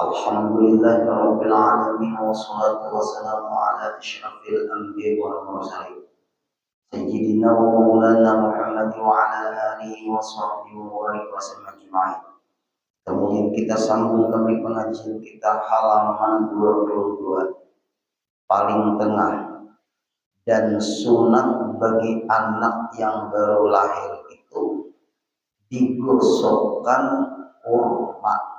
Alhamdulillahirabbil alamin wassalatu wassalamu ala asyrafil anbiya'i wal mursalin sayyidina wa maulana Muhammad wa ala alihi wa sahbihi wa barik wa sallam ajma'in. Kemudian kita sambung kembali pengajian kita halaman 22 paling tengah, dan sunat bagi anak yang baru lahir itu digosokkan kurma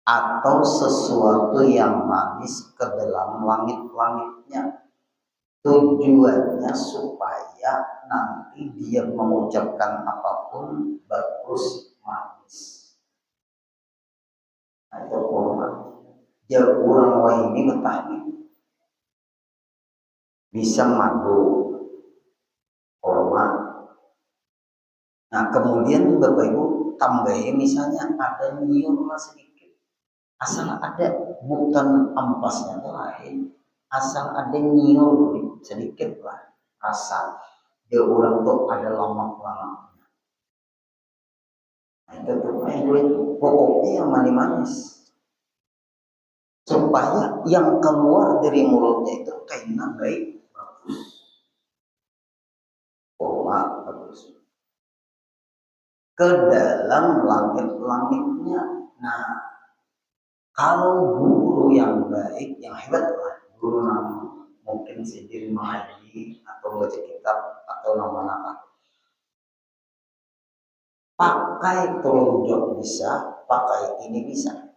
atau sesuatu yang manis ke dalam langit-langitnya. Tujuannya supaya nanti dia mengucapkan apapun bagus manis. Atau kurma. Ya orang wah ini betah bisa madu kurma. Nah kemudian Bapak Ibu tambahin misalnya ada nyium sedikit, asal ada, bukan ampasnya lain, asal ada nyium sedikit lah, asal dia orang tuh ada lama-lama. Nah itu tuh pokoknya yang manis-manis supaya yang keluar dari mulutnya itu kayaknya baik, bagus, bagus ke dalam langit-langitnya. Nah kalau guru yang baik, yang hebat lah, guru nama mungkin Sidin Mahdi atau baca kitab atau nama-nama, pakai telunjuk bisa, pakai ini bisa.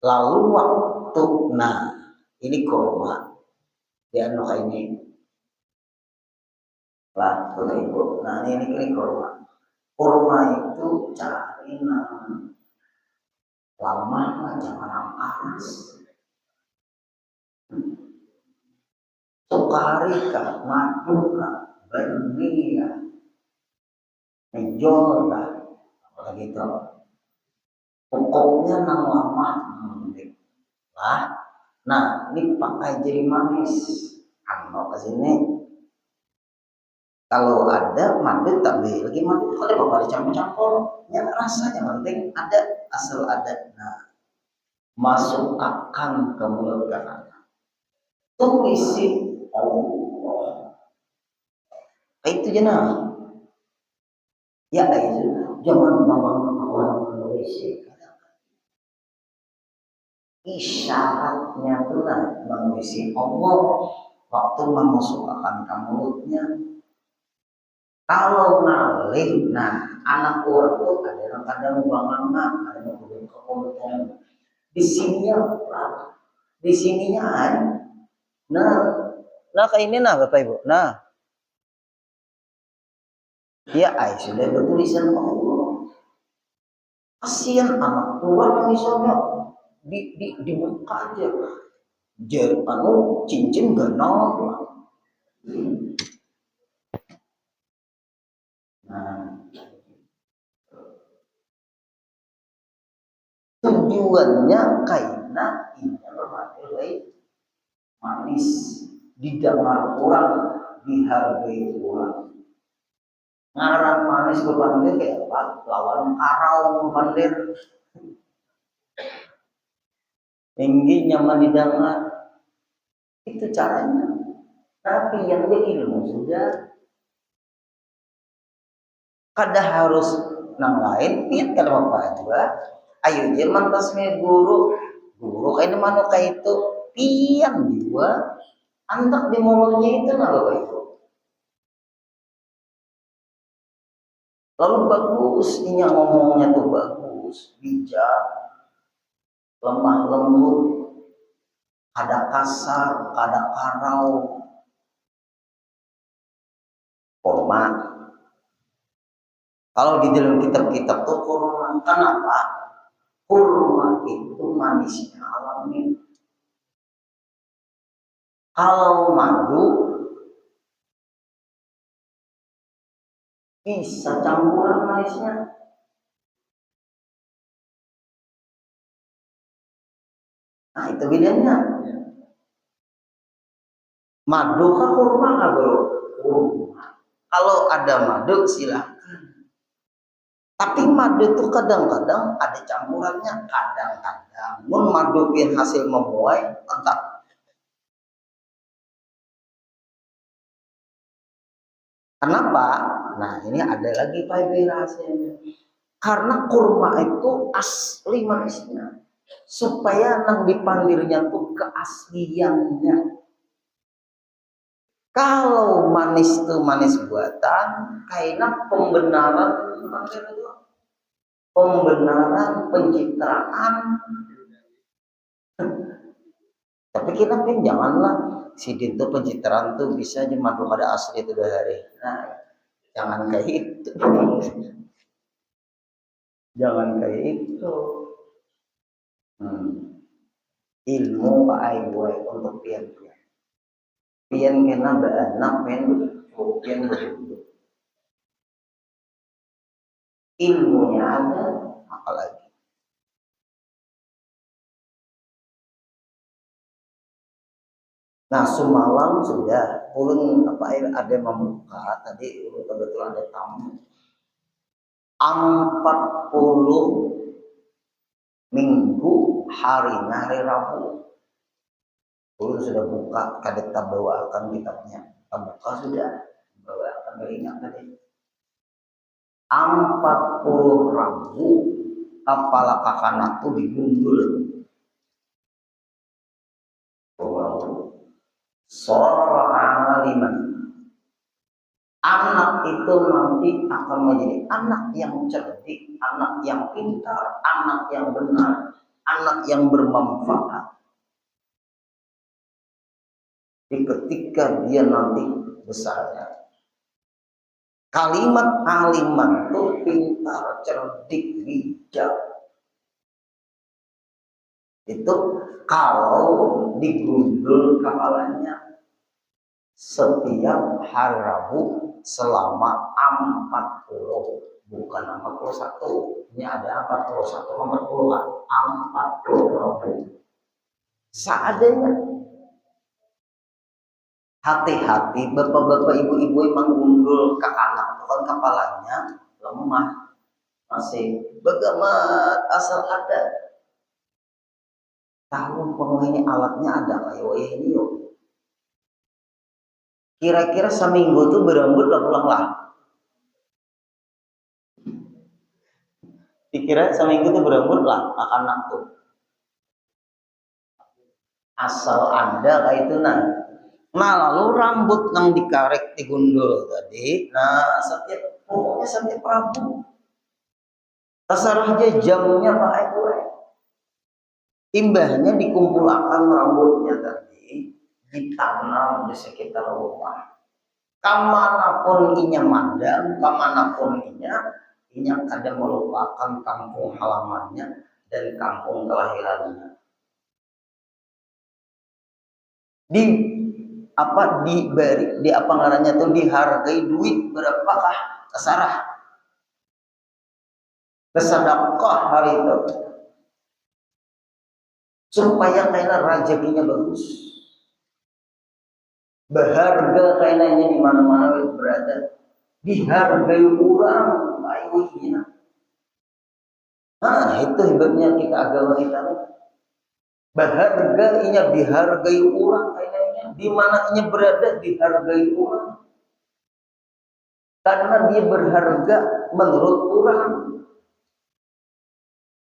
Lalu waktu, nah ini kurma, dia anak ini lah, Ibu. Nah ini kurma. Kurma itu cari lama jangan panas. Sukari kah, madu kah, benih kah, menjol kah, begitu. Pokoknya nang lama lah. Nah ini pakai jadi manis. Ano ke sini. Kalau ada madu tak beli lagi madu, kalau bapak dicampur-campur, ya rasanya penting ada, asal ada. Nah masuk akan ke mulut kanan. Tuisi Allah. Itu jenah. Ya itu jangan orang menuisi. Isyaratnya tuh menuisi Allah waktu memasukkan ke mulutnya. Kalau ngalih, nah anak orang tuh kadang-kadang banget, ada yang ke mulutnya. Di sininya nah kayak ini nah Bapak Ibu, nah ya sudah bertulisan Allah. Kasihan anak tua misalnya dibuka aja, cincin ganal. Nah tujuannya karena ini berbagai manis, didengar orang, dihargai orang. Ngarang manis berbandir kayak apa? Lawan karau berbandir. Tinggi nyaman didengar. Itu caranya. Tapi yang berilmu sudah kada harus nang lain pian kalau apa juga. Ayo je mantasnya guru kayak mana kayak itu pian juga. Antak di mulutnya itu nah Bapak Ibu. Lalu bagus, ini yang ngomongnya tuh bagus, bijak, lemah lembut, ada kasar, ada karau, kurma. Kalau di dalam kitab-kitab tuh kurma, kenapa? Kurma itu manisnya alami. Kalau madu bisa campuran manisnya. Nah itu bedanya. Madu kah kurma kah bro? Kurma. Kalau ada madu silakan. Tapi madu itu kadang-kadang ada campurannya, kadang-kadang mun madu pin hasil memuai entah. Kenapa? Nah ini ada lagi rahasianya. Karena kurma itu asli manisnya, supaya nang dipandirnya tuh keasliannya. Kalau manis itu manis buatan, kayaknya pembenaran pencitraan. Tapi kita pun janganlah si itu pencitraan tuh bisa aja madu pada asli itu 2 hari. Nah, jangan kayak itu. Jangan kayak itu. Ilmu Pak Aiboy untuk pian kena beanak pian begitu. Ilmunya ada, apalagi. Nah semalam sudah ulun ada membuka tadi kebetulan ada tamu 40 minggu hari Rabu. Ulun sudah buka kadek bawakan kitabnya. Kita buka sudah bawakan beringat tadi 40 Rabu kepala kakak tuh digundul. Seorang aliman. Anak itu nanti akan menjadi anak yang cerdik, anak yang pintar, anak yang benar, anak yang bermanfaat. Ketika dia nanti besarnya. Kalimat aliman itu pintar, cerdik, bijak. Itu kalau digundul kepalanya setiap hari Rabu selama 40, bukan 41. Ini ada 41, 40-an, 40 Rabu. Seadanya. Hati-hati bapak-bapak ibu-ibu yang menggundul ke anak bukan kepalanya lemah. Masih bagaimana asal ada. Tahu ini alatnya ada kayak ini yuk. Kira-kira seminggu tuh berambut lah pulang lah. Dikira seminggu tuh berambut lah anak tuh. Asal ada kayak itu nah. Nah lalu rambut yang dikarek digundul tadi. Nah setiap Rabu. Terserah aja jamnya Pak Eko. Imbahnya dikumpulkan rambutnya tadi ditanam di sekitar rumah. Kamanapun inya mandang, kamanapun inya kadang melupakan kampung halamannya dan kampung kelahirannya. Di apa ngarannya tuh dihargai duit berapakah terserah. Kesedekah hari itu. Supaya kayaknya rezekinya bagus. Berharga kayaknya di mana-mana berada. Dihargai orang, ayuhnya. Nah, itu hebatnya kita agama kita. Berharga inya dihargai orang kayaknya. Di mana inya berada dihargai orang. Karena dia berharga menurut orang.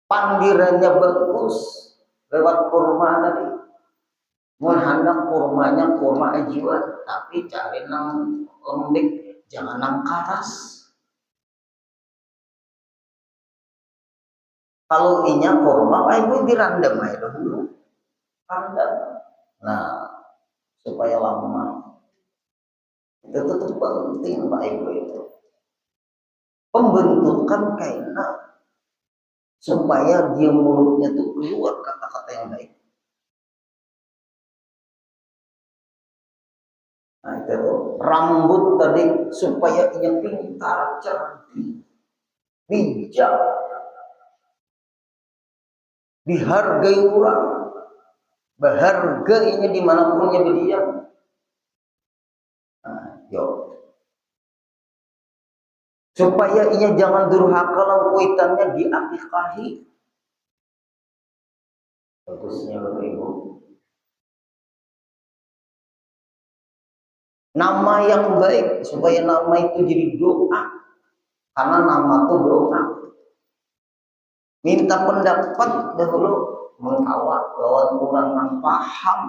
Panggirannya bagus lewat kurma tadi. Menghandap kurmanya kurma ajuan, tapi cari nang lembek, jangan nang karas. Kalau inya kurma, ibu dirandam aja dulu, randam. Nah, supaya lama. Itu tuh penting Pak Ibu itu. Pembentukan kayaknya supaya dia mulutnya tuh keluar kata-kata yang baik. Nah itu tuh, rambut tadi supaya ia pintar, cerdik, bijak, dihargai orang, berharga ini dimanapun dia berdiam. Nah, yuk. supaya ia jangan durhaka lan kuitannya diakikahi. Bagusnya Bapak Ibu, nama yang baik supaya nama itu jadi doa, karena nama itu doa. Minta pendapat dahulu, mengawat lawan orang yang paham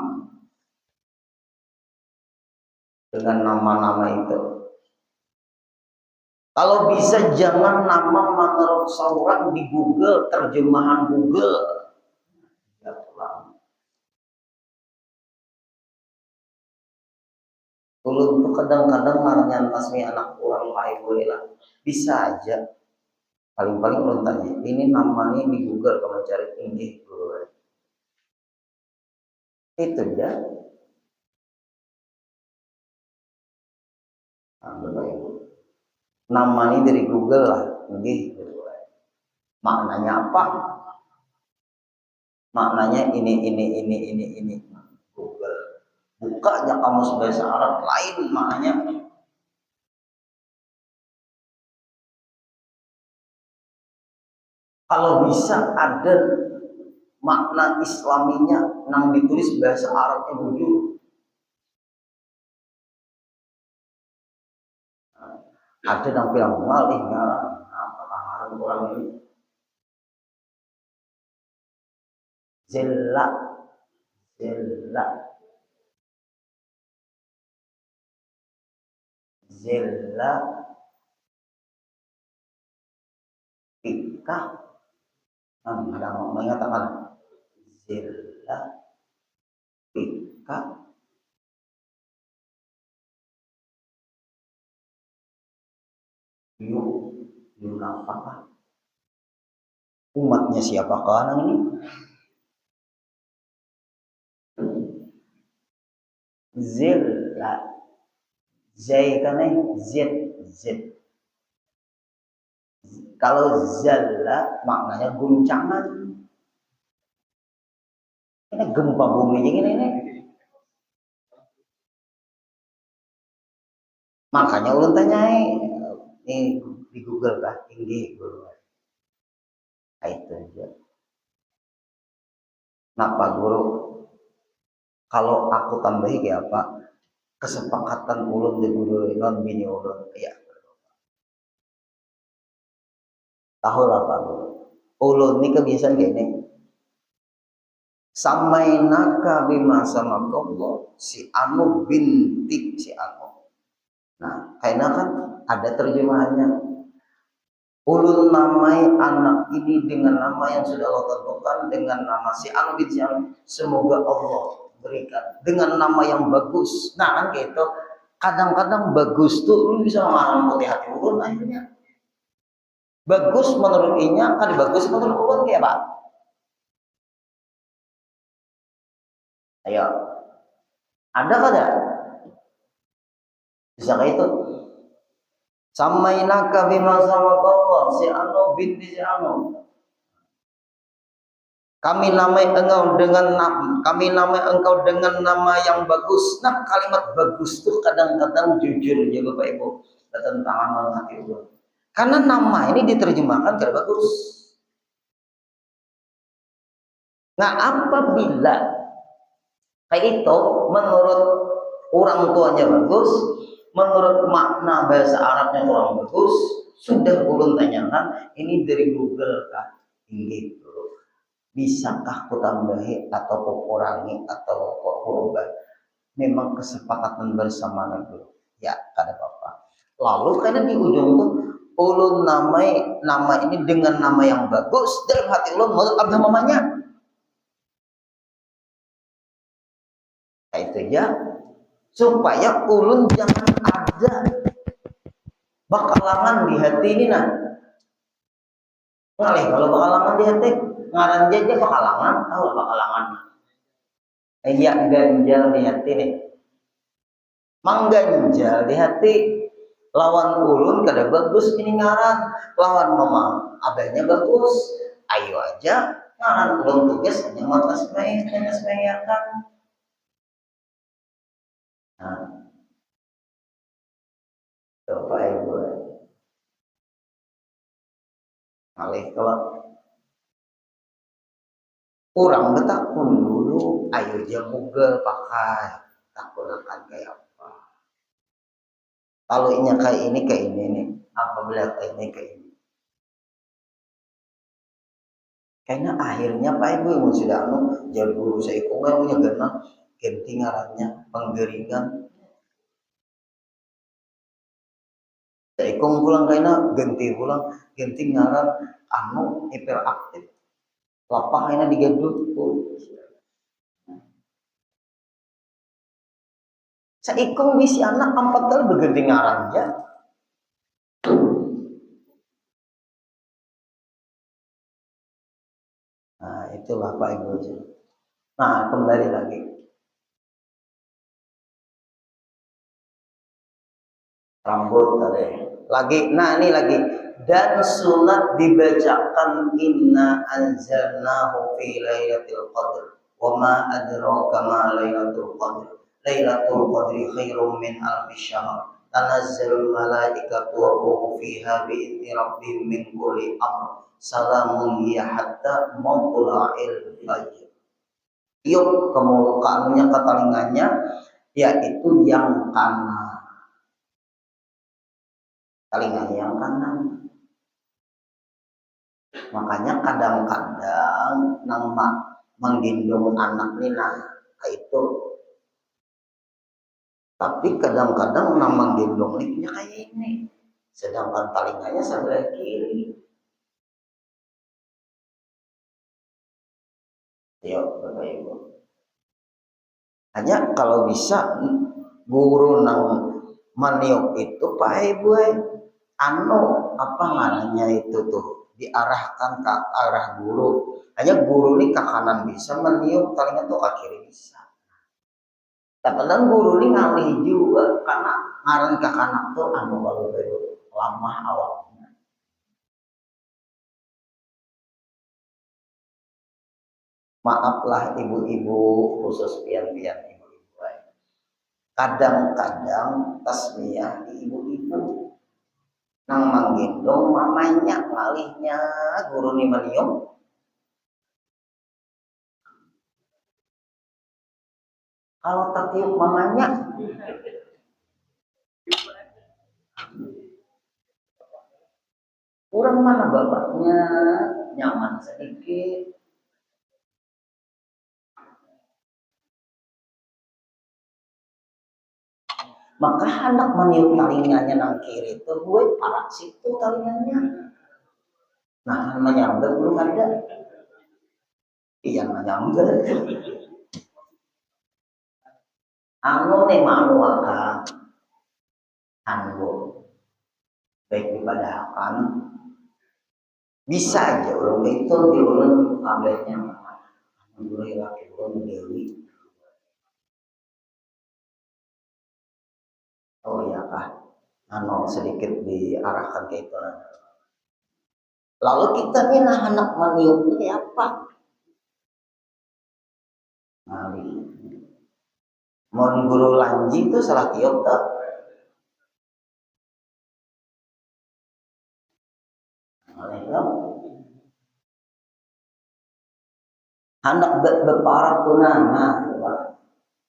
dengan nama-nama itu. Kalau bisa jangan nama menurut seorang di Google, terjemahan Google. Ya Tuhan. Ulun tuh kadang-kadang nyantasmi anak orang lain boleh lah. Bisa aja. Paling-paling ulun tanya, ini namanya di Google kalau cari ini Google. Itu ya. Nah, namanya dari Google lah, ini maknanya apa? Maknanya ini Google. Buka aja kamus bahasa Arab lain maknanya. Kalau bisa ada makna Islaminya yang ditulis bahasa Arabnya bujur. Ada yang bilang malih ngarang apa orang ini zella pika. Ada yang mengatakan zella pika yuk apakah umatnya siapakah anak ini? Zilla zai karena z. Kalau zalla maknanya guncangan. Ini gempa bumi ini. Makanya ulun tanyai ini di Google kah? Tinggi Google. Nah, itu aja. Kenapa guru? Kalau aku tambahi kayak apa? Kesepakatan ulun di guru non bini ulun ya. Tahu lah Pak Guru. Ulun ini kebiasaan kayak ini. Samainaka bima sama Allah si anu bintik si anu. Nah, kayaknya kan ada terjemahannya. Ulun namai anak ini dengan nama yang sudah Allah tentukan, dengan nama si anu bin si anu. Semoga Allah berikan dengan nama yang bagus. Nah kan gitu. Kadang-kadang bagus tuh lu bisa mengalami putih hati ulun akhirnya. Bagus menurut inya, kan bagus menurut ulun kayak Pak. Ayo, ada kada? Bisa kayak itu. Samainaka bima Allah si anu binti si anu. Kami namai engkau dengan nama yang bagus. Nah, kalimat bagus tuh kadang-kadang jujur ya Bapak Ibu bertentangan dengan hati ulun. Karena nama ini diterjemahkan ke bagus. Nah, apabila kayak itu menurut orang tuanya bagus, menurut makna bahasa Arabnya kurang bagus, sudah ulun tanyakan ini dari Google kah? Gitu. Bisakah ku tambahi atau ku kurangi atau ku ubah? Memang kesepakatan bersama dulu. Ya, kada apa-apa. Lalu karena di ujung tuh ulun nama ini dengan nama yang bagus dalam hati ulun menurut abah mamanya. Nah, itu ya supaya ulun jangan ada bakalangan di hati ini nah. Ngalih kalau bakalangan di hati ngaran aja bakalangan, tahu bakalangan. Iya ganjal di hati nih. Mangganjal di hati lawan ulun kada bagus ini ngaran, lawan mama abahnya bagus. Ayo aja ngaran ulun tugas hanya mata semayangkan. Nah, Bapak Ibu Malih kalau kurang betakun dulu, ayo jamuga pakai takun akan kayak apa. Kalau ini kayak ini nih, apabila kayak ini. Karena akhirnya Pak Ibu yang sudah jadi guru saya kan punya gana ganti ngarannya penggeringan. Saya pulang karena ganti ngaran hiperaktif. Lapah karena digadut. Saya bisi anak 4 kali berganti ngarannya. Nah itulah Pak Ibu. Nah kembali lagi. Rambut tadi. Nah ini lagi. Dan sunat dibacakan inna anzalnahu fi lailatul qadr. Wa ma adraka ma lailatul qadr. Lailatul qadri khairum min alfi syahr. Tanazzalul malaikatu wa ruhu fiha bi'izni rabbihim min kulli amr. Salamun hiya hatta matla'il fajr. Yuk kemukaannya ke telinganya yaitu yang kanan. Telinga yang kanan. Makanya kadang-kadang nang menggendong anak nina itu. Tapi kadang-kadang nang menggendong liknya kayak ini. Sedangkan telinganya sebelah kiri. Yuk, Bapak Ibu. Hanya kalau bisa guru nang maniok itu Pak Ibu apa namanya itu tuh diarahkan ke arah guru. Hanya guru ini ke kanan bisa meniup, telinga tuh ke kiri bisa. Kadang guru ini ngalih juga karena ngaran ke kanan tuh baru lama awalnya. Maaflah ibu-ibu khusus pian-pian ibu-ibu. Kadang-kadang tasmiyah di ibu-ibu nang manggendong mamanya ngalihnya guru ni manium. Kalau tak tiup mamanya kurang mana bapaknya nyaman sedikit. Maka anak meniup talinganya nang kiri itu gue parak situ talinganya. Nah menyambar belum ada. Iya menyambar. Nih malu akan baik daripada akan bisa aja orang itu diulang kabehnya mulai laki orang dewi. Oh iya kah, sedikit diarahkan ke itu. Lalu kita nih anak maniup ini apa? Mau guru lanji itu salah tiup tak? Anak berparah tuh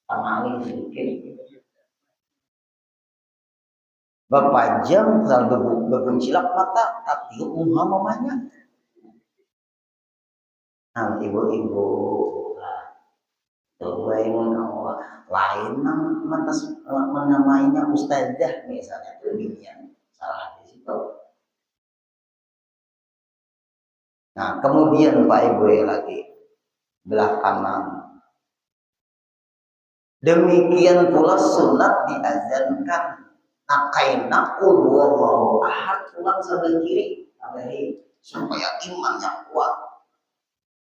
tangan sedikit. Bapak jam kalau berbuncilak mata tak tiup muha mamanya. Nah ibu-ibu lain mantas menamainya ustazah misalnya itu demikian salah di situ. Nah kemudian Pak Ibu lagi belah kanan. Demikian pula sunat diazankan. Nakaina qul huwallahu ahad pulang sebelah kiri supaya imannya kuat.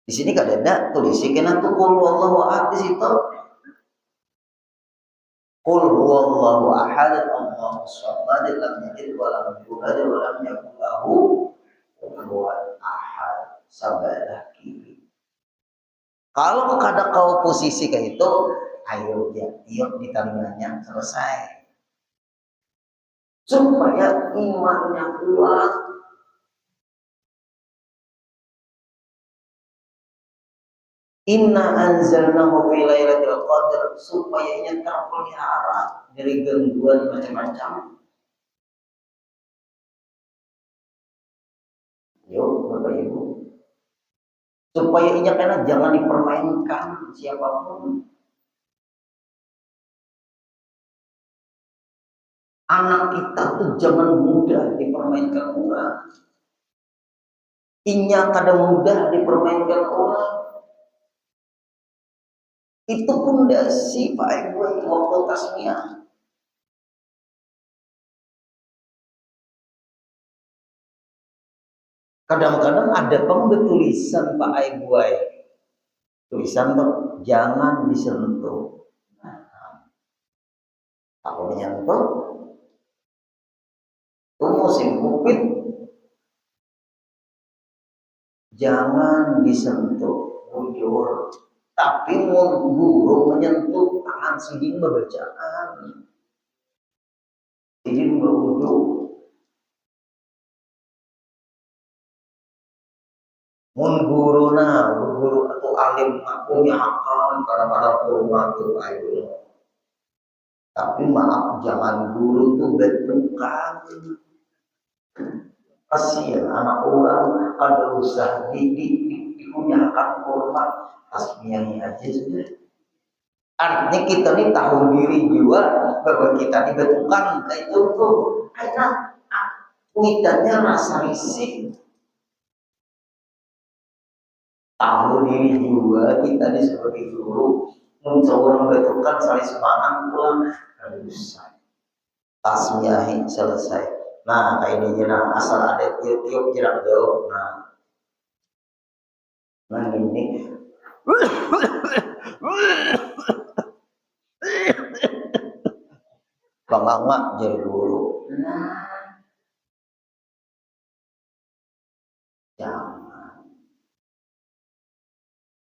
Di sini kadang tuliskan tuh qul huwallahu ahad di situ. Qul huwallahu ahad Allahu samad lam yalid wa lam yulad wa lam yakul lahu kufuwan ahad sebelah kiri. Kalau kada kau posisi kayak itu, ayo dia tiup di telinganya selesai. Supaya imannya kuat. Inna anzalnahu fi lailatul qadar, supaya ia terpelihara dari gangguan macam-macam. Yuk, Bapak Ibu. Supaya ia karena jangan dipermainkan siapapun. Anak kita tuh jangan mudah dipermainkan orang. Inya kadang mudah dipermainkan orang. Itu pondasi Pak Ibu waktu tasmiyah. Kadang-kadang ada tulisan Pak Ibu, tulisan tuh jangan disentuh. Aku menyentuh, tuh musim kupit, jangan disentuh, bujur. Tapi mau guru menyentuh tangan sidin bacaan, sidin berwudu. Mun guru atau alim aku akan kadang-kadang rumah tuh ayo. Tapi maaf, jangan guru tuh bentukan. Kasihan anak orang ada usaha dipunyakan kurma tasmiyahnya aja sudah. Artinya kita nih tahu diri juga bahwa kita dibentukan kayak itu tuh karena kuitannya rasa risih. Tahu diri juga kita nih sebagai guru mencoba membentukan saling semangat pulang harus tasmiyah selesai. Nah, kayak ini jenah asal ada tiup-tiup jarak jauh. Nah ini bangga jadi guru. Nah, jangan.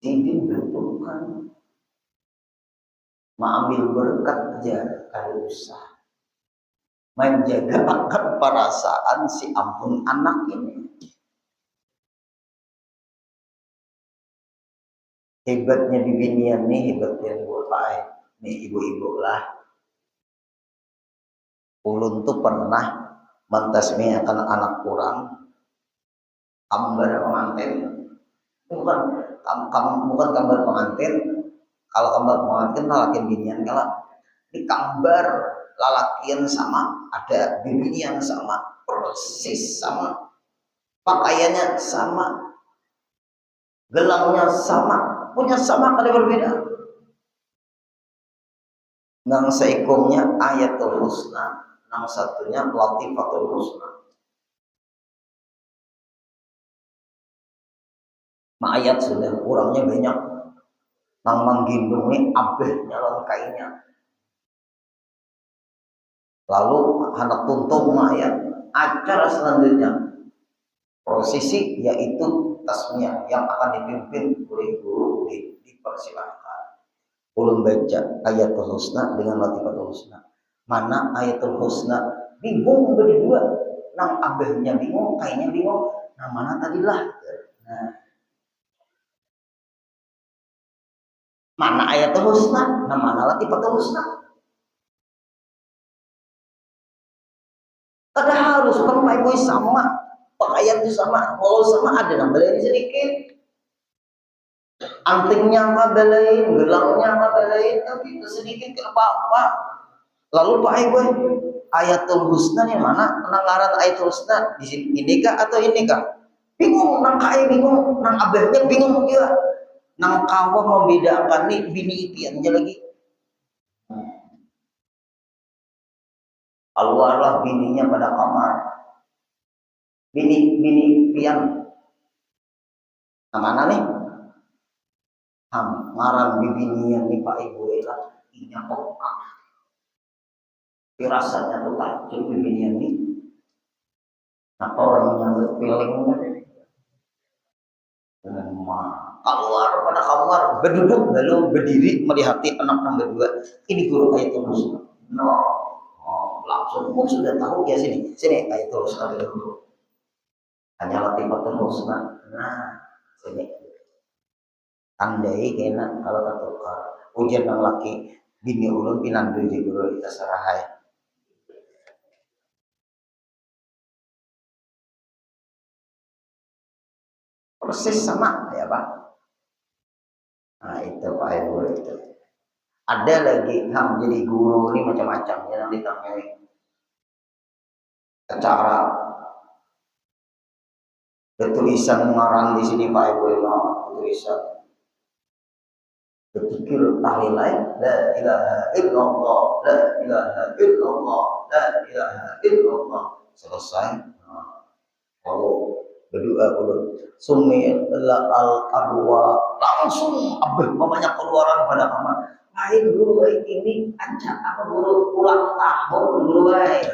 Tidak bentukan. Mengambil berkat aja kalau usah. Menjaga akan perasaan si ampun anak ini. Hebatnya di binian nih, hebatnya di bapak nih ibu-ibu lah. Ulun tuh pernah mentasmiahkan anak kurang gambar pengantin, bukan gambar pengantin. Kalau gambar pengantin lalakin binian kalau di gambar lalakian sama, ada binian sama, persis sama, pakaiannya sama, gelangnya sama, punya sama kada berbeda. Nang seikumnya ayatul husna, nang satunya latifatul husna. Ayat sudah kurangnya banyak. Nang menggendongi abehnya lengkainya. Lalu anak tuntung ayat. Acara selanjutnya prosesi yaitu tasmiyah yang akan dipimpin oleh guru dipersilakan. Ulun baca ayatul husna dengan latifatul husna. Mana ayatul husna? Bingung berdua. Nang abehnya bingung, kayaknya bingung. Nah mana tadilah? Nah, mana ayatul husna? Nah mana latifatul husna? Kada harus kan Pak Ibu sama, pakaian itu sama, walau sama ada nambahin sedikit. Antingnya nambahin, gelangnya nambahin, tapi itu sedikit ke apa-apa. Lalu Pak Ibu, ayatul husna nih mana? Penanggaran ayatul husna di sini ini kah atau ini kah? Bingung, nang kaya bingung, nang abahnya bingung juga. Nang kawah membedakan nih bini ipiannya lagi. Keluarlah bininya pada kamar. Bini pian. Nah, mana nih? Ngarang bibinian nih Pak Ibu lah. Ini apa? Firasatnya tuh tajam bibinian nih. Nah orang yang feeling keluar pada kamar, berduduk lalu berdiri melihati anak nomor 2. Ini guru ayatul husna. Langsung sudah tahu ya sini ayatul husna dulu. Hanya latifatul husna. Nah, sini. tandai kena kalau ketukar ujian nang laki bini ulun pinandu di guru kita serahai persis sama ya Pak. Nah itu Pak Ibu itu. Ada lagi jadi guru ini macam-macam yang ditanyai cara tulisan mengarang di sini Pak Ibu ya tulisan berpikir tahlilan la ilaha illallah la ilaha illallah la ilaha illallah selesai. Kalau berdoa dulu sumi al arwah langsung banyak keluaran pada kamar lain guru baik ini ajak apa guru ulang tahun guru baik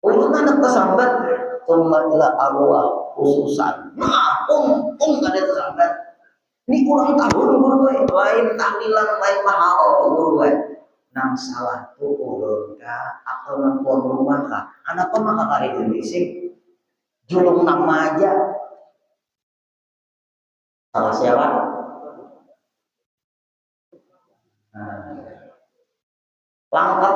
untuk anak kesambat summa ila arwah khususan ada kesambat ini ulang tahun guru baik lain tahlilan lain mahal guru baik nang salah tu ulun kah atau nang tuan rumah kah anak maka kali berisik julung nama aja salah siapa langkap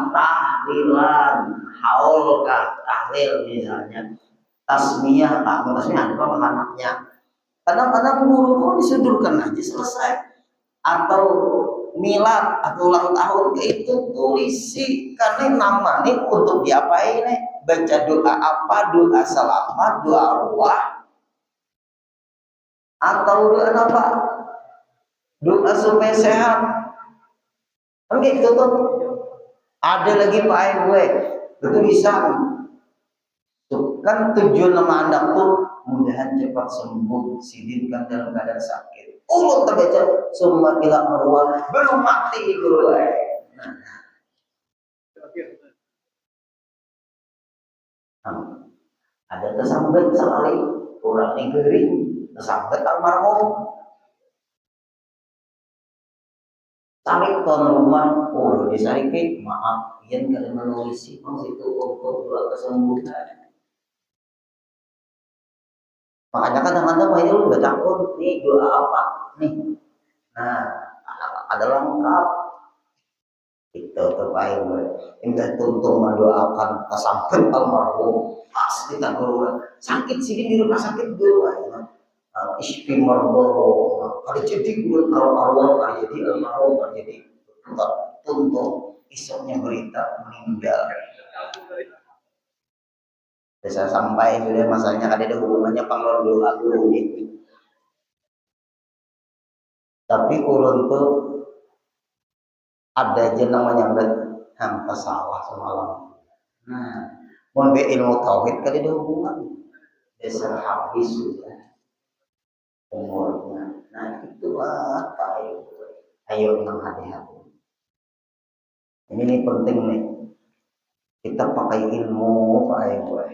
tahlilan haul kah tahlil misalnya tasmiyah kah tasmiyah apa anaknya kadang-kadang guru pun disudurkan aja selesai atau milad atau ulang tahun itu tulisi karena nama nih untuk diapain nih baca doa apa doa selamat doa arwah atau doa apa doa supaya sehat kan gitu tuh ada lagi Pak gue itu bisa kan tujuan nama anda pun mudahan cepat sembuh sidinkan dalam keadaan sakit terbaca summa ila arwah belum mati guru ada tersambut sekali orang negeri tersambut almarhum tarik tuan rumah disarikin maaf yang kalian menulis itu untuk doa kesembuhan makanya kadang-kadang ini lu gak takut nih doa apa nih nah ada lengkap itu terbaik indah tuntung mendoakan kesampean almarhum pas kita guru sakit sini di rumah sakit guru ispi marboh kalau jadi guru arwah kalau jadi almarhum kalau jadi tuntung isoknya berita meninggal bisa sampai sudah masanya ada hubungannya panglor doa dulu gitu. Tapi ulun tuh ada aja namanya hampa sawah semalam. Nah, mau ilmu tauhid kan ada hubungan. Dasar habis sudah umurnya. Nah itulah Pak ayo memang hati-hati. Ini penting nih. Kita pakai ilmu Pak Ayo.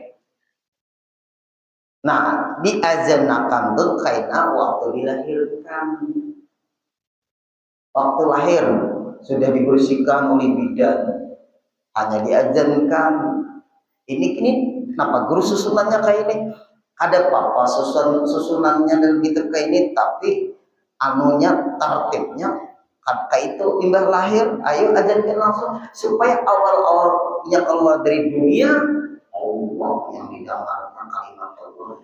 Nah, diazanakan tuh karena waktu dilahirkan. Waktu lahir sudah dibersihkan oleh bidan, hanya diazankan. Ini kenapa guru susunannya kayak ini? Ada apa susunannya dan gitu kayak ini, tapi anunya tertibnya kayak itu imbah lahir, ayo azankan langsung supaya awal-awalnya keluar dari dunia Allah yang didengarkan kalimat Allah.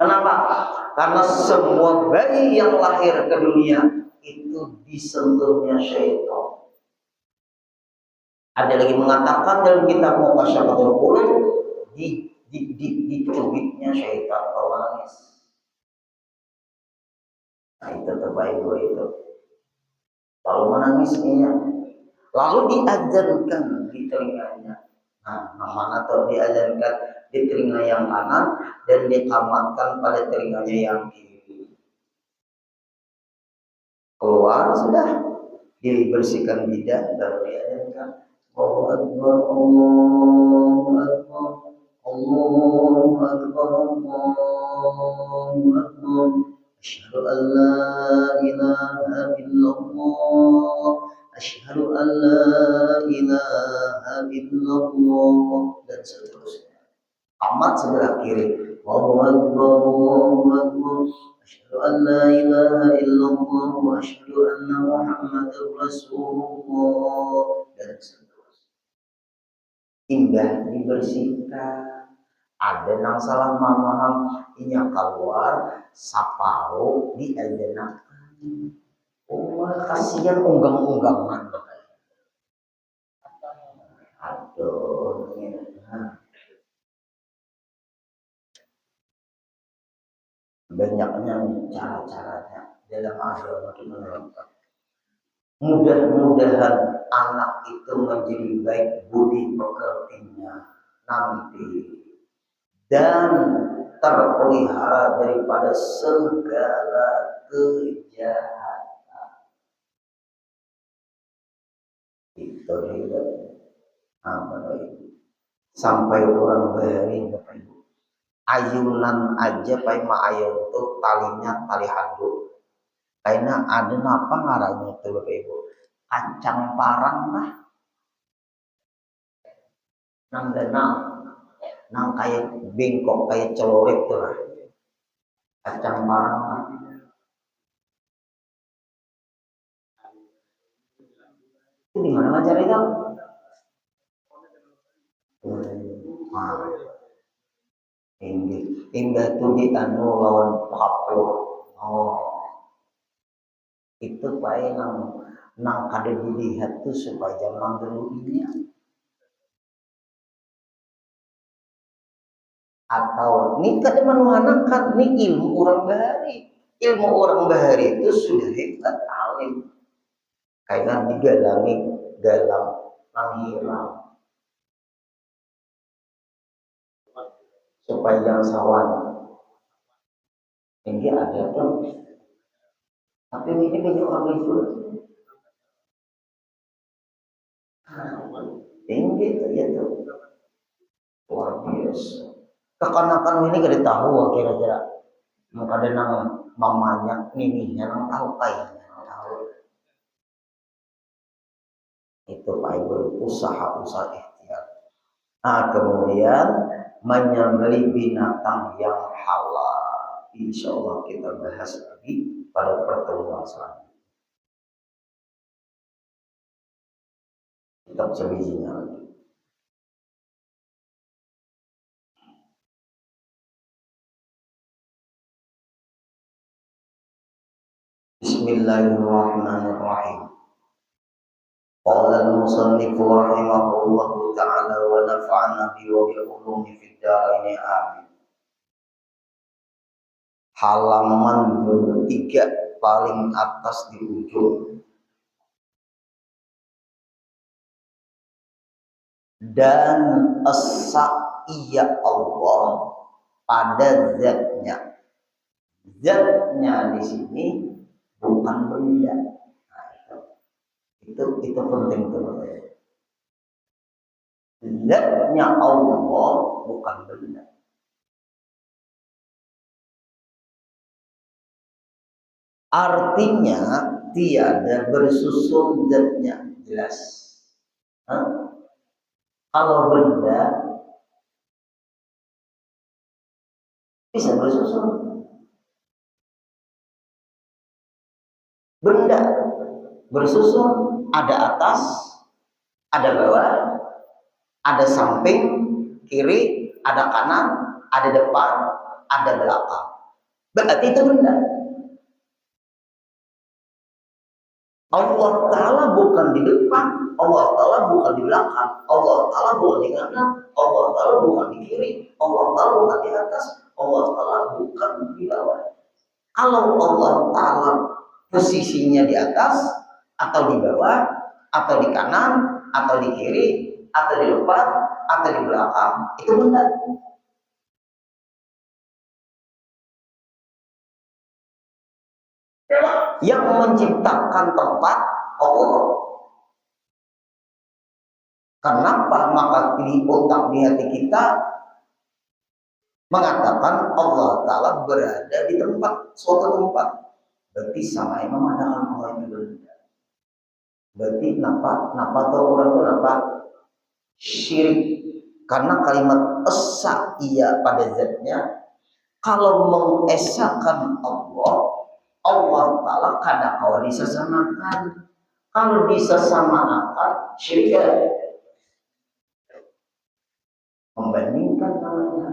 Kenapa? Karena semua bayi yang lahir ke dunia itu disentuhnya syaitan. Ada lagi mengatakan dalam kitab Muqasyafatul Qulub dicubitnya syaitan kalau nangis. Nah itu terbaik itu. Kalau menangis lalu diajarkan di telinganya. Nah, mana atau diajarkan di telinga yang kanan dan dikamatkan pada telinganya yang kiri. Keluar sudah dibersihkan bidan dan diajarkan Allahu Akbar Allahu Akbar Allahu Akbar Allahu Akbar Asyhadu an la ilaha illallah Asyhadu an la ilaha illallah dan seterusnya. Amat sebelah kiri. Allahu Akbar, Allahu Akbar. Asyhadu an la ilaha illallah wa asyhadu anna Muhammadar Rasulullah. Dan seterusnya. Indah dibersihkan. Ada yang salah mamaham, inya keluar, sapau diajenakan. Oh, kasihan unggang-unggangan. Aduh, banyaknya cara-caranya dalam agama kita. Mudah-mudahan anak itu menjadi baik budi pekertinya nanti dan terpelihara daripada segala kejahatan. Itu hidup apa itu? Sampai orang bahari Bapak Ibu. Ayunan aja pai ma ayun tuh talinya tali handuk. Karena ada apa ngaranya itu Bapak Ibu? Kacang parang lah. Nang denang, nang kayak bengkok kayak celurit tuh lah. Kacang parang lah. Itu di mana ngajar itu? Indah tuh di anu lawan kapur. Oh, itu paling nang kada dilihat tuh supaya jangan dulu ini. Atau ini kada menuhanakan ini ilmu orang bahari. Ilmu orang bahari itu sudah hebat alim. Karena digalangi dalam hilang supaya jangan sawan. Ini ada tuh. Tapi ini banyak orang itu. Tinggi ya tuh. Luar biasa. Kekanakan ini gak tahu kira-kira. Maka ada nang mamanya nininya nang tahu kayaknya tahu. Itu Pak Ibu usaha-usaha ikhtiar. Nah kemudian menyembelih binatang yang halal. Insya Allah kita bahas lagi pada pertemuan selanjutnya. Kitab sebijinya lagi. Bismillahirrahmanirrahim. Qala al-musannif rahimahullahu ta'ala wa nafa'ana bi wa bi ulumi fid dharain amin. Halaman 3 paling atas di ujung. Dan esa iya Allah pada zatnya. Zatnya di sini bukan benda. Nah, itu penting tuh. Zatnya Allah bukan benda. Artinya tiada bersusun zatnya, jelas. Kalau benda bisa bersusun. Benda bersusun, ada atas, ada bawah, ada samping, kiri, ada kanan, ada depan, ada belakang. Berarti itu benda. Allah Ta'ala bukan di depan, Allah Ta'ala bukan di belakang, Allah Ta'ala bukan di kanan, Allah Ta'ala bukan di kiri, Allah Ta'ala bukan di atas, Allah Ta'ala bukan di bawah. Kalau Allah Ta'ala posisinya di atas, atau di bawah, atau di kanan, atau di kiri, atau di depan, atau di belakang, itu benda. Yang menciptakan tempat Allah. Kenapa maka di otak di hati kita mengatakan Allah Ta'ala berada di tempat, suatu tempat. Berarti sama yang memandangkan Allah itu benda. Berarti kenapa tuh orang tuh kenapa syirik Karena kalimat esa iya pada zatnya, kalau mengesakan Allah, Allah Ta'ala kadang kau disesamakan. Kalau disesamakan, syirik membandingkan namanya.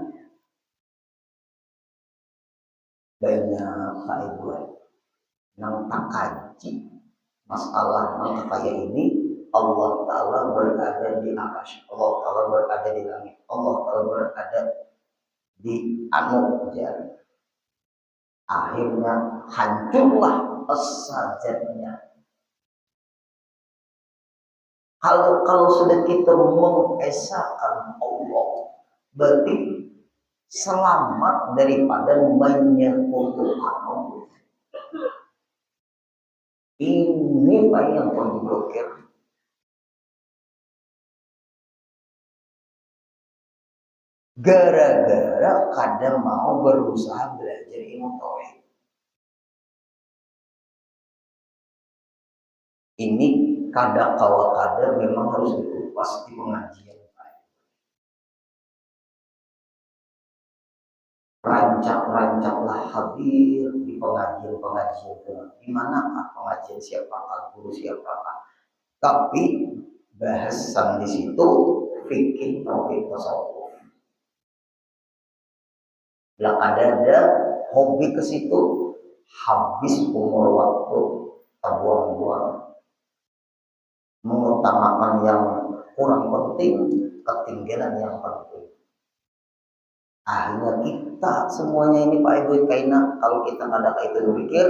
Banyak Pak Ibu yang tak kaji masalah yang kayak ini. Allah Ta'ala berada di atas, Allah Ta'ala berada di langit, Allah Ta'ala berada di anu-jan. Akhirnya hancurlah esajatnya. Kalau sudah kita mengesahkan Allah, berarti selamat daripada menyekutukan Allah. Ini Pak yang perlu diblokir. Gara-gara kadang mau berusaha belajar ilmu tauhid. Ini kadang kala kadang memang harus dikupas di pengajian. Rancak-rancaklah hadir di pengajian-pengajian itu. Di manakah pengajian siapakah, guru siapakah? Tapi bahasan di situ fikih tauhid tasawuf. Lah ada hobi ke situ, habis umur waktu terbuang-buang, mengutamakan yang kurang penting, ketinggalan yang penting. Akhirnya kita semuanya ini Pak Ibu kaina, kalau kita nggak ada kaitan berpikir,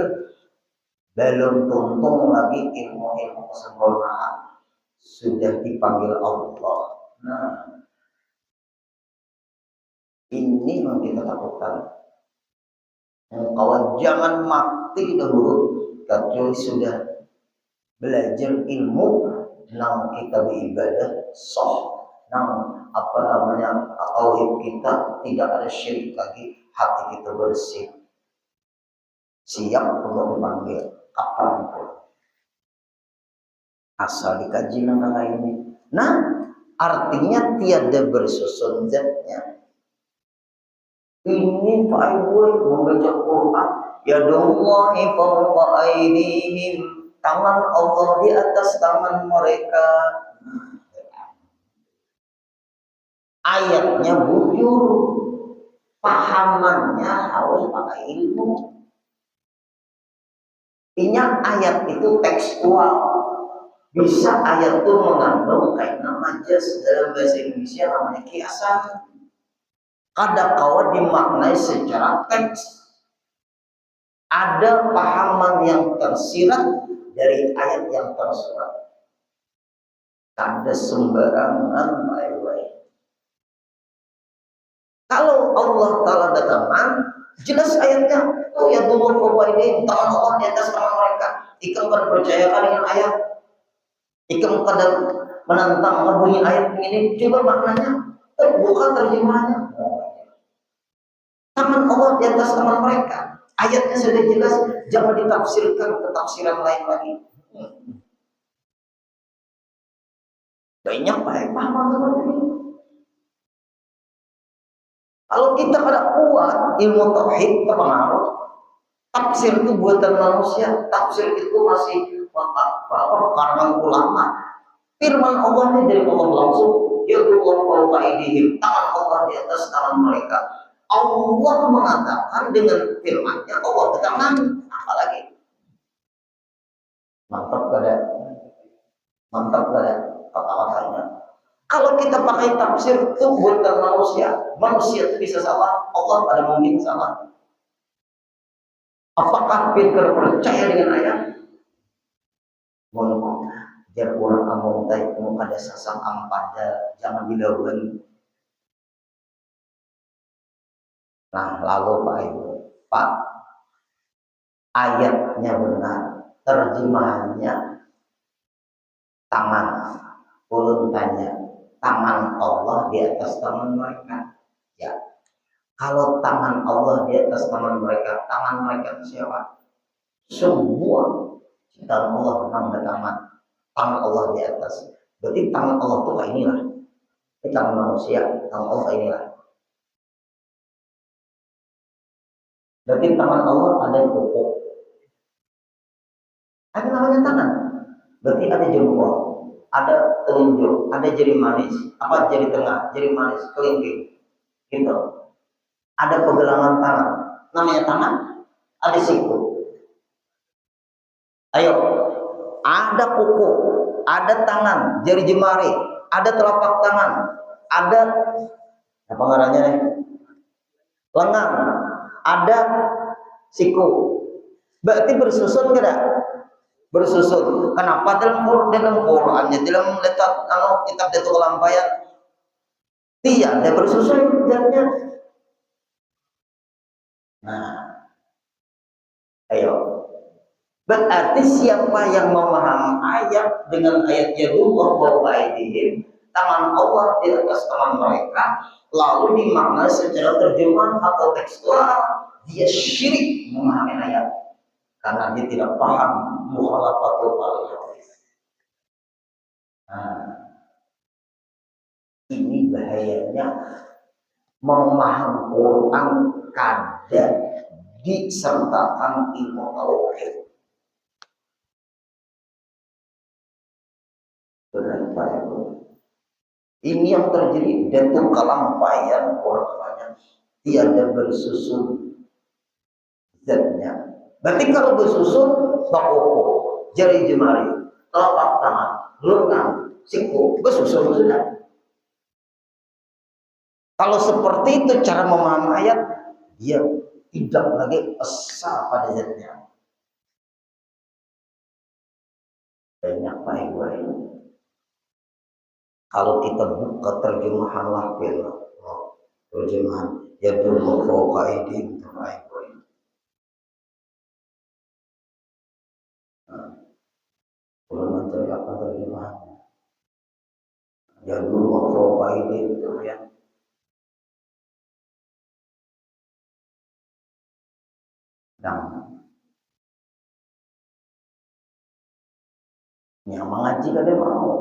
belum tuntung lagi ilmu-ilmu kesempurnaan sudah dipanggil Allah. Nah, ini yang kita takutkan. Kawan jangan mati dahulu kecuali sudah belajar ilmu, nang kita beribadah soh, nang apa namanya tauhid kita tidak ada syirik lagi, hati kita bersih, siap untuk dipanggil kapanpun. Asal dikaji nama ini. Nah, artinya tiada bersusun zatnya. Ini Pak Ibu membaca Quran, ya Allahi fawqa aydihim, tangan Allah di atas tangan mereka. Ayatnya bujur, pahamannya harus pakai ilmu. Ingat ayat itu tekstual. Bisa ayat itu mengandung kaitan majas, dalam bahasa Indonesia namanya kiasan. Kadang kala dimaknai secara teks. Ada pahaman yang tersirat dari ayat yang tersurat. Ada sembarangan baik-baik. Kalau Allah Ta'ala datang, jelas ayatnya. Oh ya Allah bahwa ini tangan Allah di atas tangan mereka. Ikam pada percayakan dengan ayat. Ikam pada menantang bunyi ayat ini. Coba maknanya. Bukan terjemahannya. Tangan Allah di atas tangan mereka. Ayatnya sudah jelas, jangan ditafsirkan ke tafsiran lain lagi. Banyak paham seperti ini. Kalau kita pada kuat ilmu tauhid terpengaruh, tafsir itu buatan manusia, tafsir itu masih karangan ulama. Firman Allah ini dari Allah langsung, ya Allah fawqa aydihim, tangan Allah di atas tangan mereka. Allah mengatakan dengan firman-Nya, Allah bertangan, apalagi mantap gak ada? Mantap gak ada kata-katanya? Kalau kita pakai tafsir itu buatan manusia itu bisa salah, Allah pada mungkin salah. Apakah kita percaya dengan ayat? Mohon jar orang among tay pada sasang ampada jangan dilawan. Nah, lalu Pak Ibu, Pak, ayatnya benar, terjemahannya tangan, ulun tanya, tangan Allah di atas tangan mereka. Ya, kalau tangan Allah di atas tangan mereka itu siapa? Semua ciptaan Allah menang ke tangan Allah di atas. Berarti tangan Allah itu kayak inilah. Ini tangan manusia, tangan Allah inilah. Berarti tangan Allah ada yang kuku. Ada namanya tangan. Berarti ada jempol, ada telunjuk, ada jari manis, apa jari tengah, jari manis, kelingking, gitu. Ada pergelangan tangan, namanya tangan. Ada siku. Ayo, ada kuku, ada tangan, jari jemari, ada telapak tangan, ada apa ngarannya nih? Lengan, ada siku. Berarti bersusun tidak? Bersusun. Kenapa dalam Qurannya, dalam letak kitab itu kelampayan dia bersusun zatnya. Nah, ayo. Berarti siapa yang memahami ayat dengan ayat yadullah wa aydihim, tangan Allah di atas tangan mereka, lalu dimaknai secara terjemahan atau tekstual, dia syirik memahami ayat karena dia tidak paham mukhalafatul hadis. Nah, ini bahayanya memahami Quran kadang disertakan ilmu tauhid. Ini yang terjadi dan kelampayan orang-orang tiada bersusun zatnya. Berarti kalau bersusun bakoko, jari jemari, telapak tangan, lengan, siku, bersusun sudah. Kalau seperti itu cara memahami ayat, dia tidak lagi esa pada zatnya. Banyak baik-baik. Kalau kita buka terjemahan lahir, terjemahan ya dulu fawqaidin baik-baik. Kalau mencari apa terjemahannya, ya dulu fawqaidin itu ya. Dan yang mengaji kada mau.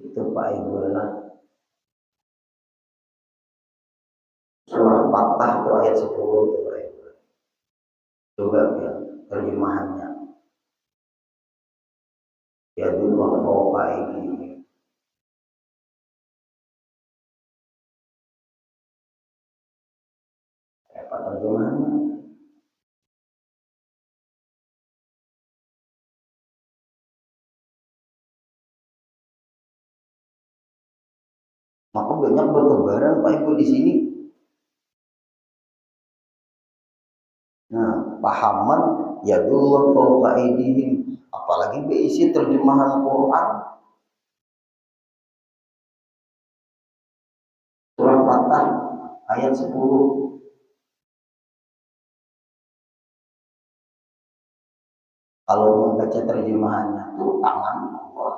Itu Pak Ibu lah. Surah Fatah itu ayat 10 itu Pak Ibu. Coba ya terjemahannya. Ya dulu fawqaidin. Apa terjemahannya? Maka banyak bertebaran Pak Ibu di sini. Nah, pahaman ya dulu fawqa aydihim, apalagi berisi terjemahan Quran. Surah Fatah ayat 10. Kalau membaca terjemahannya itu tangan Allah.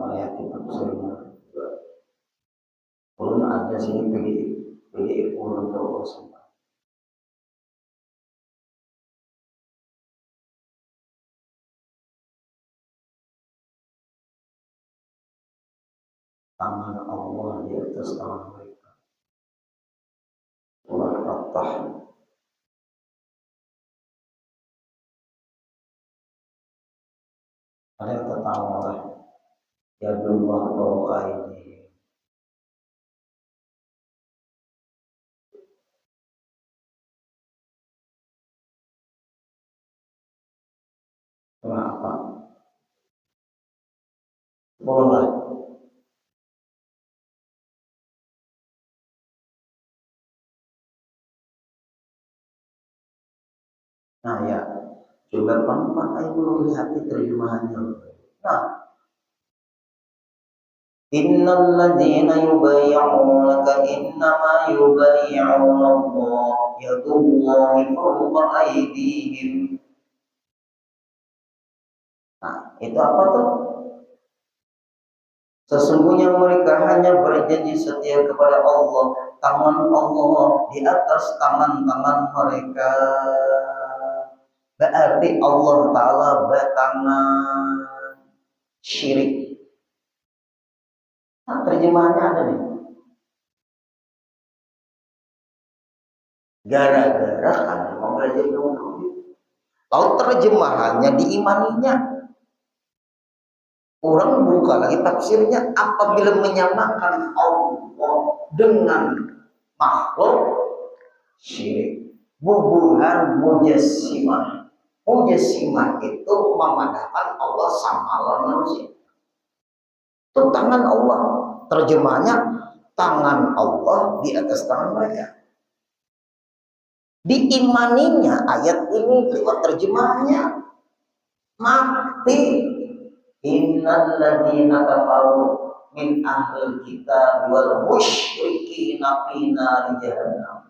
Ayat itu sering. Kalau ada sini PDIF terus. Tangan Allah di atas tangan mereka. Surah Fatah. Ada yang tertawa lah. Ya dulu fawqa aydihim. Surah apa? Boleh. Nah ya, coba Pak Ibu lihat terjemahannya. Nah, innal ladzina yubayyi'unaka innama yubayyi'una Allah yadullahi fawqa aydihim. Nah, itu apa tuh? Sesungguhnya mereka hanya berjanji setia kepada Allah tangan Allah di atas tangan-tangan mereka. Berarti Allah Ta'ala bertangan. Syirik. Nah, terjemahannya ada nih. Gara-gara kalian mau belajar ilmu tauhid. Lalu terjemahannya diimaninya. Orang buka lagi tafsirnya, apabila menyamakan Allah dengan makhluk, syirik. Bubuhan mujassimah. Mujassimah itu memandangkan Allah sama lawan manusia. Itu tangan Allah. Terjemahnya, tangan Allah di atas tangan mereka. Diimaninya ayat ini lewat terjemahannya mati. Innal ladzina kafaru min ahlil kitab wal musyrikina fi nari jahannam.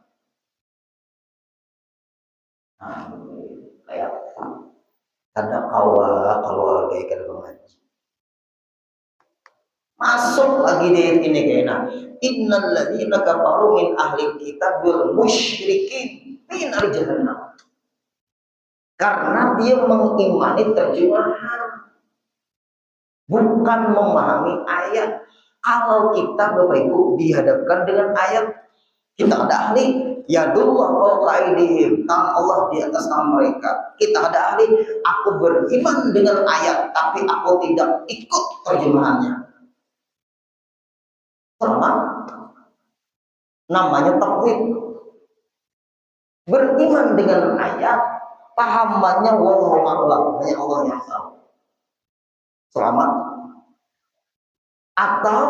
Nah, kayak tanda kalau kayak mengaji. Masuk lagi di ini kayaknya. Innal ladzina kafaru min ahlil kitab wal musyrikin fi nari jahannam. Karena dia mengimani terjemahan, bukan memahami ayat. Kalau kita Bapak Ibu dihadapkan dengan ayat, kita ada ahli, ya dullah fawqa aydihim, tangan Allah di atas tangan mereka. Kita ada ahli, aku beriman dengan ayat, tapi aku tidak ikut terjemahannya. Sama, namanya takwid. Beriman dengan ayat, pahamannya wallahu a'lam, hanya Allah yang tahu. Selamat. Atau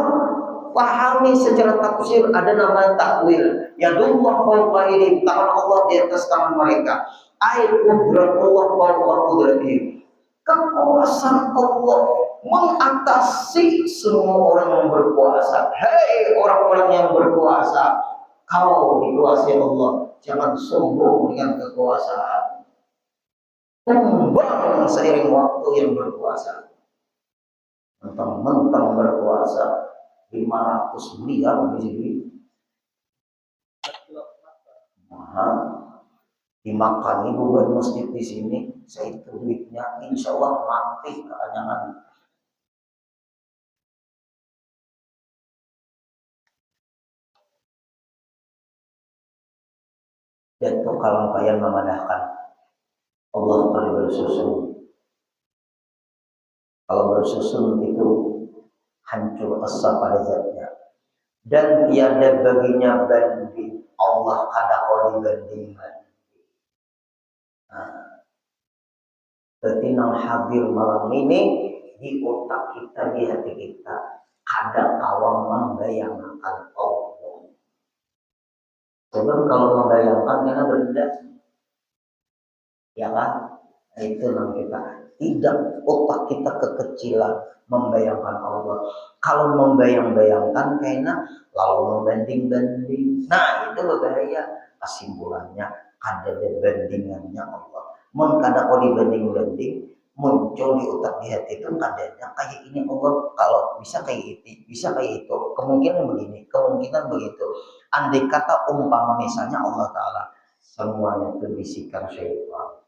pahami secara tafsir, ada namanya takwil. Ya dullah fawqa aydihim, tangan Allah di atas tangan mereka. Ayat qudratullah fawqa qudratihim. Kekuasaan Allah mengatasi semua orang yang berkuasa. Hei orang-orang yang berkuasa, kau dikuasai Allah, jangan sombong dengan kekuasaan. Tumbang seiring waktu yang berkuasa. Mentang-mentang berkuasa 500 miliar jadi mahal. Dimakani beban masjid di sini, saya itu duitnya insya Allah mati keanyangan. Dan itu kalau kalian memadahkan Allah akan bersusun. Kalau bersusun itu hancur asa pada zatnya. Dan tiada baginya banding. Allah kadang dibandingkan. Nah, ketinang hadir malam ini di otak kita, di hati kita, kadang awam membayangkan Allah. Sebab kalau membayangkan karena benda, ya kan? Itu yang kita tidak, otak kita kekecilan membayangkan Allah. Kalau membayang-bayangkan kayaknya lalu membanding-banding. Nah, itu bahaya. Kesimpulannya ada bandingannya Allah. Mengkada kau dibanding-banding, muncul di otak di hati itu adanya kayak ini Allah, kalau bisa kayak itu, bisa kayak itu. Kemungkinan begini, kemungkinan begitu. Andai kata umpama misalnya Allah Ta'ala, semuanya itu bisikan syaitan.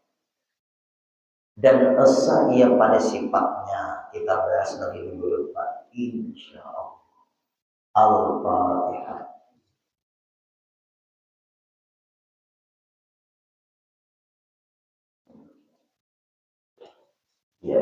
Dan esa ia pada sifatnya kita bahas lagi minggu depan insyaallah. Al-Fatihah. Ya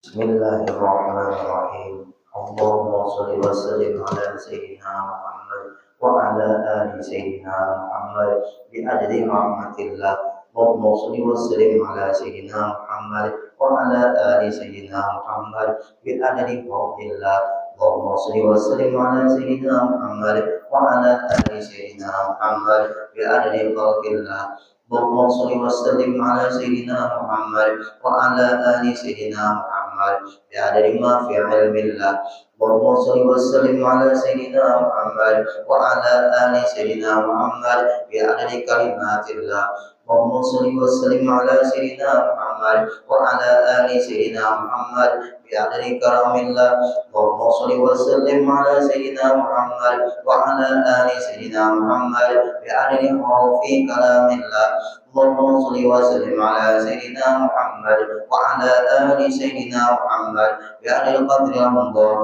Bismillahirrahmanirrahim. Allahumma shalli wa sallim ala sayyidina Muhammad wa ala ali sayyidina Muhammad bi adadi rahmatillah. Allahumma shalli wa sallim ala sayyidina Muhammad wa ala ali sayyidina Muhammad bi adadi fadlillah. Allahumma shalli wa sallim ala sayyidina Muhammad wa ala ali sayyidina Muhammad bi adadi fadlillah. Allahumma shalli wa sallim ala sayyidina Muhammad wa ala ali sayyidina Muhammad bi adadi ma fi ilmillah. Allahumma shalli wa sallim ala sayyidina Muhammad wa ala ali sayyidina Muhammad bi adadi kalimatillah. اللهم صل وسلم على سيدنا محمد وعلى آل سيدنا محمد بعدد كرم الله. اللهم صل وسلم على سيدنا محمد وعلى آل سيدنا محمد بعدد حروف كلام الله. اللهم صل وسلم على سيدنا محمد وعلى آل سيدنا محمد بعدد قدر الله.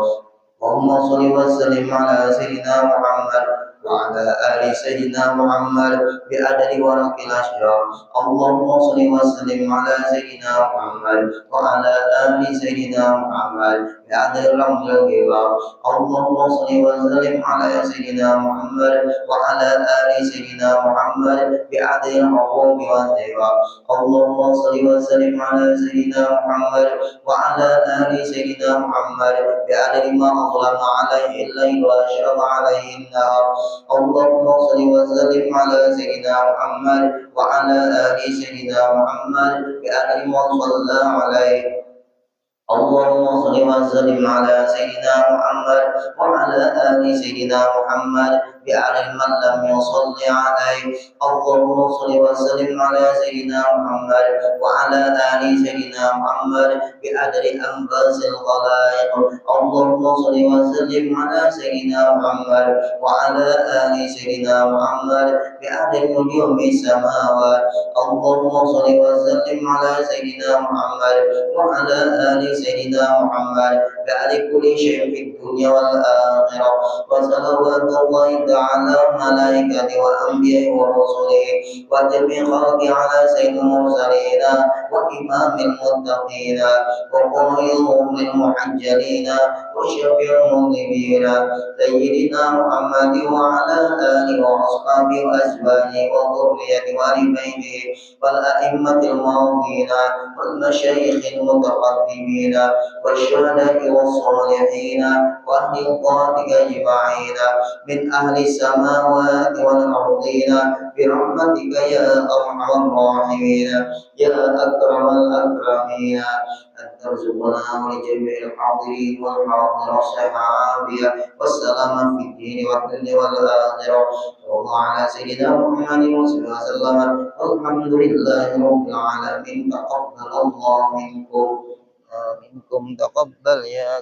اللهم صل وسلم على سيدنا محمد وعلى آل سيدنا محمد بعدد ورق الأشجار. اللهم صل وسلم على سيدنا محمد وعلى آل سيدنا محمد بعدد رمل الجبال. اللهم صل وسلم على سيدنا محمد وعلى آل سيدنا محمد بعدد الحقوق والزبال. اللهم صل وسلم على سيدنا محمد وعلى آل سيدنا محمد بعدد ما أظلم عليه الليل وأشرق عليه النهار. اللهم صل وسلم على سيدنا محمد وعلى آل سيدنا محمد بعدد ما صلى عليه. اللهم صل وسلم على سيدنا محمد وعلى آل سيدنا محمد بعدد من لم يصل عليه. اللهم صل وسلم على سيدنا محمد وعلى آل سيدنا محمد بعدد أنفاس الخلائق. اللهم صل وسلم على سيدنا محمد وعلى آل سيدنا محمد بعدد نجوم السماوات. اللهم صل وسلم على سيدنا محمد وعلى آل سيدنا محمد بعد كل شيء في الدنيا والآخرة. وصلوات الله تعالى وملائكته وأنبيائه ورسله وجميع خلقه على سيد المرسلين وإمام المتقين وقائدهم للمحجلين وشفيع المذنبين سيدنا محمد وعلى آله وأصحابه وأزواجه وذريته وآل بيته والأئمة الماضين والمشايخ المتقدمين والشهداء والصالحين وأهل الطاعة أجمعين من أهل السماوات والأرضين برحمتك يا أرحم الراحمين يا أكرم الأكرمين. أن ترزقنا ولجميع الحاضرين والحاضرات صحة عافية والسلامة في الدين والدنيا والآخرة. صلى الله على سيدنا محمد وسلم. الحمد لله رب العالمين. تقبل الله منكم تقبل يا